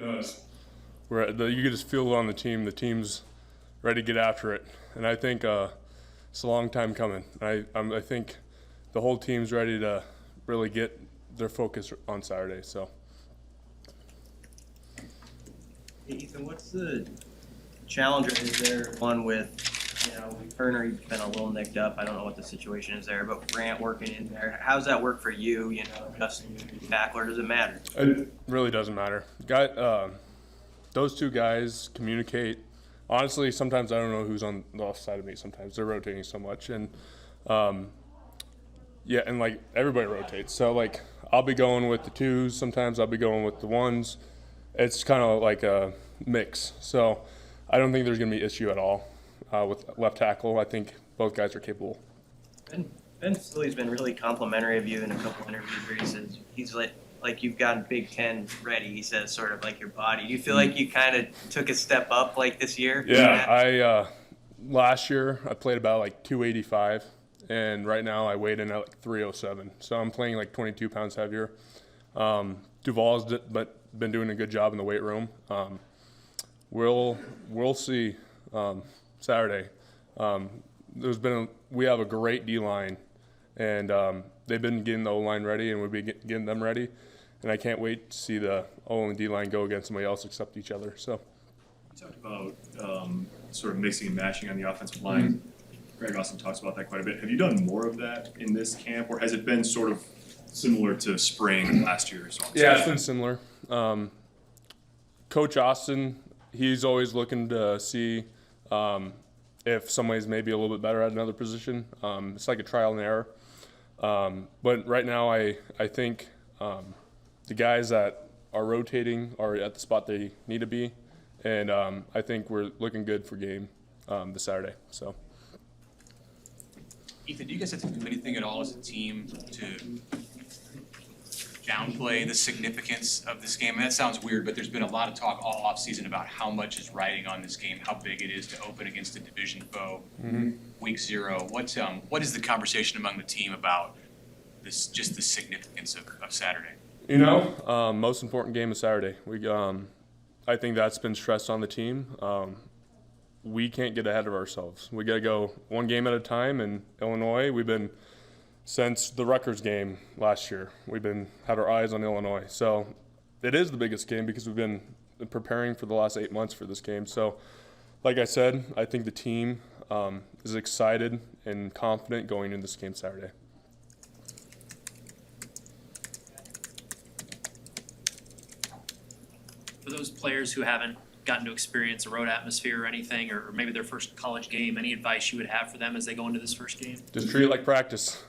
does. You can just feel it on the team. The team's ready to get after it, and I think it's a long time coming. I think the whole team's ready to really get their focus on Saturday. So. Hey, Ethan, what's the challenge? Is there one with, Turner, he's been a little nicked up. I don't know what the situation is there, but Grant working in there. How's that work for you? Justin, tackler, does it matter? It really doesn't matter. Those two guys communicate. Honestly, sometimes I don't know who's on the left side of me. Sometimes they're rotating so much, and and everybody rotates. So I'll be going with the twos. Sometimes I'll be going with the ones. It's kind of like a mix. So I don't think there's going to be an issue at all with left tackle. I think both guys are capable. Ben Stilley's been really complimentary of you in a couple interviews where he says he's like you've gotten Big Ten ready. He says sort of like your body. Do you feel like you kind of took a step up this year? Yeah, last year I played about 285, and right now I weighed in at 307. So I'm playing 22 pounds heavier. Duval's been doing a good job in the weight room. We'll see Saturday. We have a great D-line, and they've been getting the O-line ready, and we'll be getting them ready. And I can't wait to see the O and D-line go against somebody else except each other. So, you talked about sort of mixing and matching on the offensive line. Mm-hmm. Greg Austin talks about that quite a bit. Have you done more of that in this camp, or has it been sort of similar to spring last year? Yeah, it's been similar. Coach Austin, he's always looking to see if somebody's maybe a little bit better at another position. It's like a trial and error. But right now I think the guys that are rotating are at the spot they need to be. And I think we're looking good for game this Saturday. So. Ethan, do you guys have to do anything at all as a team to downplay the significance of this game? And that sounds weird, but there's been a lot of talk all offseason about how much is riding on this game, how big it is to open against a division foe, week 0. What is the conversation among the team about this, just the significance of Saturday? Most important game is Saturday. I think that's been stressed on the team. We can't get ahead of ourselves. We got to go one game at a time. In Illinois, since the Rutgers game last year, had our eyes on Illinois. So it is the biggest game because we've been preparing for the last 8 months for this game. So like I said, I think the team is excited and confident going into this game Saturday. For those players who haven't gotten to experience a road atmosphere or anything, or maybe their first college game, any advice you would have for them as they go into this first game? Just treat it like practice.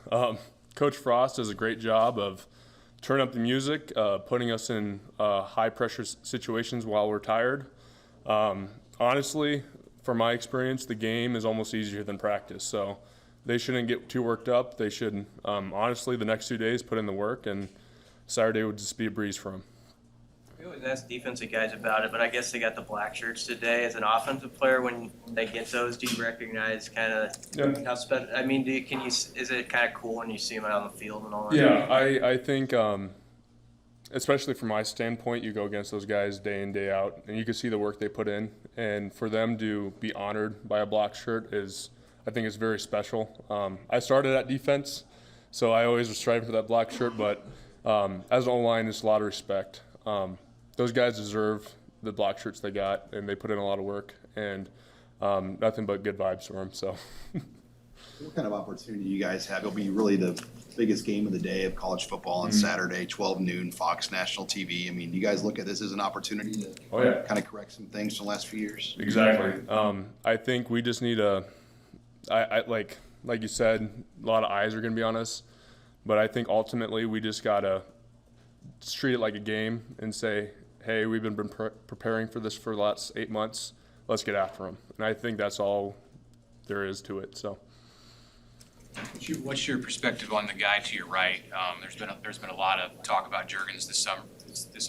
Coach Frost does a great job of turning up the music, putting us in high-pressure situations while we're tired. Honestly, from my experience, the game is almost easier than practice. So they shouldn't get too worked up. They should, honestly, the next 2 days put in the work, and Saturday would just be a breeze for them. We always ask defensive guys about it, but I guess they got the black shirts today. As an offensive player, when they get those, do you recognize kind of how special? I mean, is it kind of cool when you see them out on the field and all that? Yeah, I think, especially from my standpoint, you go against those guys day in, day out, and you can see the work they put in. And for them to be honored by a black shirt I think it's very special. I started at defense, so I always was striving for that black shirt, but as an O-line, it's a lot of respect. Those guys deserve the black shirts they got, and they put in a lot of work, and nothing but good vibes for them. So, what kind of opportunity you guys have? It'll be really the biggest game of the day of college football on Saturday, 12 noon, Fox National TV. I mean, do you guys look at this as an opportunity to kind of correct some things from the last few years? Exactly. I think we just need like you said, a lot of eyes are going to be on us, but I think ultimately we just got to treat it like a game and say, hey, we've been preparing for this for the last 8 months. Let's get after them. And I think that's all there is to it. So, what's your perspective on the guy to your right? There's been a lot of talk about Juergens this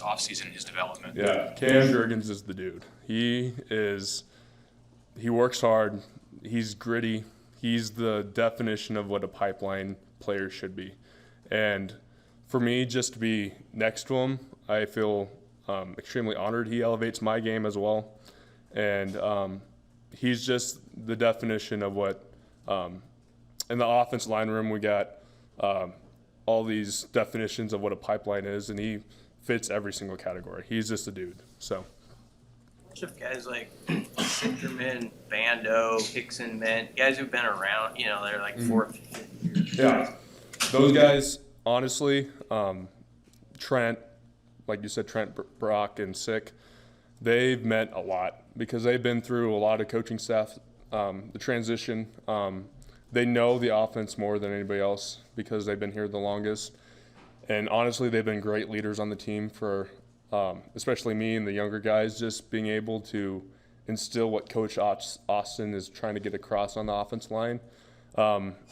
offseason and his development. Yeah, Cam Juergens is the dude. He works hard. He's gritty. He's the definition of what a pipeline player should be. And for me, just to be next to him, I feel extremely honored. He elevates my game as well, and he's just the definition of what. In the offense line room, we got all these definitions of what a pipeline is, and he fits every single category. He's just a dude. So. Bunch of guys like Sinterman, Bando, Hickson, Mint, guys who've been around. You know, they're like 4th, 5th years. Yeah, those guys, honestly, Trent, like you said, Trent, Brock, and Sick, they've meant a lot because they've been through a lot of coaching staff, the transition. They know the offense more than anybody else because they've been here the longest. And honestly, they've been great leaders on the team for, especially me and the younger guys, just being able to instill what Coach Austin is trying to get across on the offense line.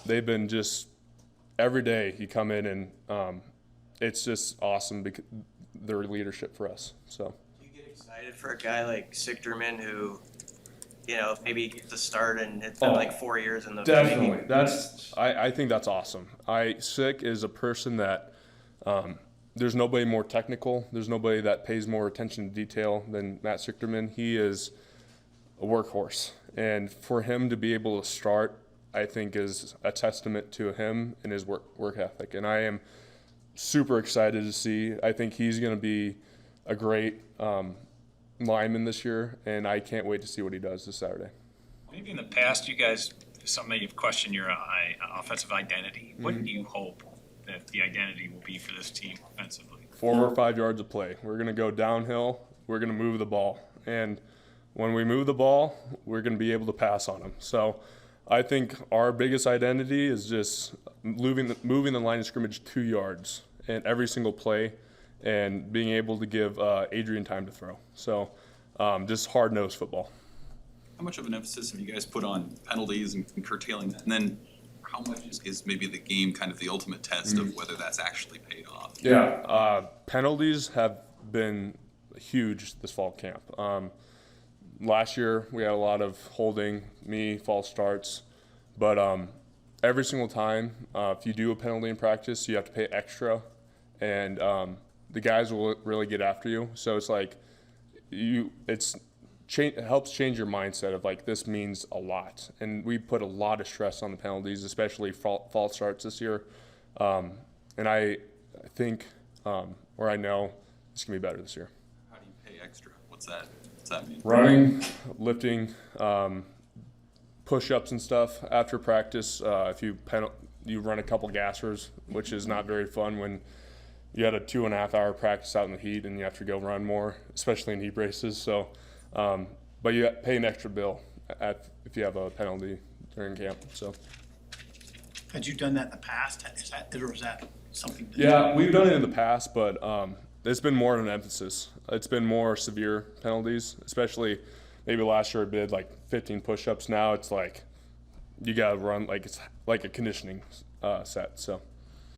They've been just every day you come in and it's just awesome because their leadership for us. So. Do you get excited for a guy like Sichterman who, you know, maybe gets a start and it's been like 4 years in the Definitely. making? I think that's awesome. Sick is a person that there's nobody more technical. There's nobody that pays more attention to detail than Matt Sichterman. He is a workhorse. And for him to be able to start, I think is a testament to him and his work ethic. And I am super excited to see. I think he's going to be a great lineman this year, and I can't wait to see what he does this Saturday. Maybe in the past, you guys, some may have questioned your offensive identity. What do you hope that the identity will be for this team offensively? 4 or 5 yards of play. We're going to go downhill. We're going to move the ball. And when we move the ball, we're going to be able to pass on them. So I think our biggest identity is just moving the line of scrimmage 2 yards in every single play and being able to give Adrian time to throw. So just hard-nosed football. How much of an emphasis have you guys put on penalties and curtailing that? And then how much is maybe the game kind of the ultimate test of whether that's actually paid off? Yeah, penalties have been huge this fall camp. Last year we had a lot of holding, false starts, but every single time if you do a penalty in practice, you have to pay extra, and the guys will really get after you. So it's like it helps change your mindset of like this means a lot, and we put a lot of stress on the penalties, especially false starts this year. And I think, or I know, it's gonna be better this year. How do you pay extra? What's that mean? Running, lifting, push-ups and stuff after practice. If you run a couple gassers, which is not very fun when you had a 2.5 hour practice out in the heat and you have to go run more, especially in heat races. So, but you pay an extra bill if you have a penalty during camp. So. Had you done that in the past? Is that something? Yeah, we've done it in the past, but it's been more of an emphasis. It's been more severe penalties, especially maybe last year I did like 15 push-ups. Now it's like you got to run like it's like a conditioning set. So.